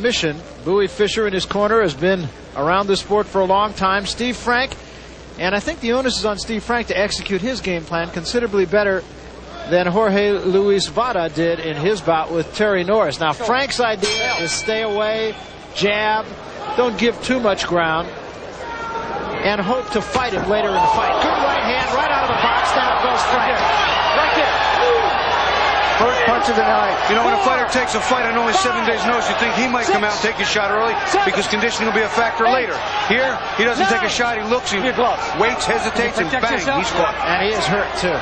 submission. Bowie Fischer in his corner has been around this sport for a long time. Steve Frank, and I think the onus is on Steve Frank to execute his game plan considerably better than Jorge Luis Vada did in his bout with Terry Norris. Now, Frank's idea is stay away, jab, don't give too much ground, and hope to fight him later in the fight. Good right hand right out of the box. Down goes Frank. Right there. First punch of the night. You know, when a fighter takes a fight on only 7 days' notice, you think he might come out and take his shot early because conditioning will be a factor later. Here, he doesn't take a shot. He looks, he waits, hesitates, and bang, he's caught. And he is hurt, too.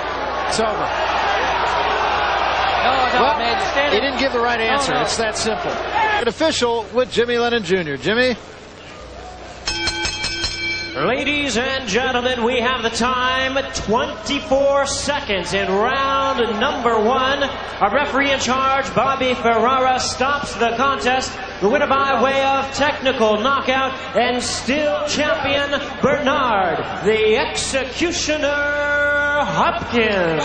It's over. Well, he didn't give the right answer. It's that simple. An official with Jimmy Lennon Jr. Jimmy? Ladies and gentlemen, we have the time, 24 seconds in round number 1. Our referee in charge, Bobby Ferrara, stops the contest. The winner by way of technical knockout, and still champion Bernard, the Executioner Hopkins.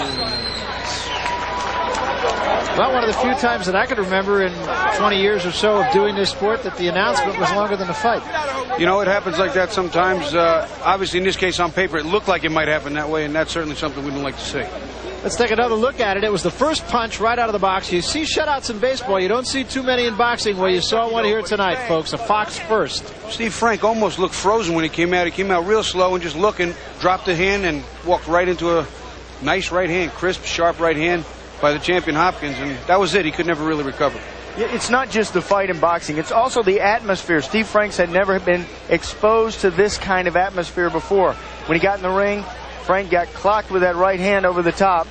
Well, one of the few times that I could remember in 20 years or so of doing this sport that the announcement was longer than the fight. You know, it happens like that sometimes. Obviously, in this case, on paper, it looked like it might happen that way, and that's certainly something we don't like to see. Let's take another look at it. It was the first punch right out of the box. You see shutouts in baseball. You don't see too many in boxing. Well, you saw one here tonight, folks. A fox first. Steve Frank almost looked frozen when he came out. He came out real slow and just looking, dropped the hand, and walked right into a nice right hand, crisp, sharp right hand by the champion Hopkins, and that was it. He could never really recover. It's not just the fight in boxing. It's also the atmosphere. Steve Franks had never been exposed to this kind of atmosphere before. When he got in the ring, Frank got clocked with that right hand over the top,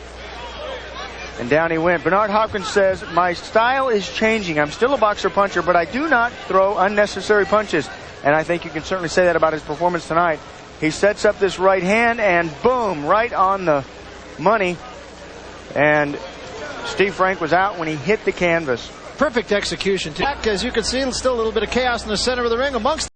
and down he went. Bernard Hopkins says, my style is changing. I'm still a boxer-puncher, but I do not throw unnecessary punches. And I think you can certainly say that about his performance tonight. He sets up this right hand, and boom, right on the money. And Steve Frank was out when he hit the canvas. Perfect execution. As you can see, still a little bit of chaos in the center of the ring amongst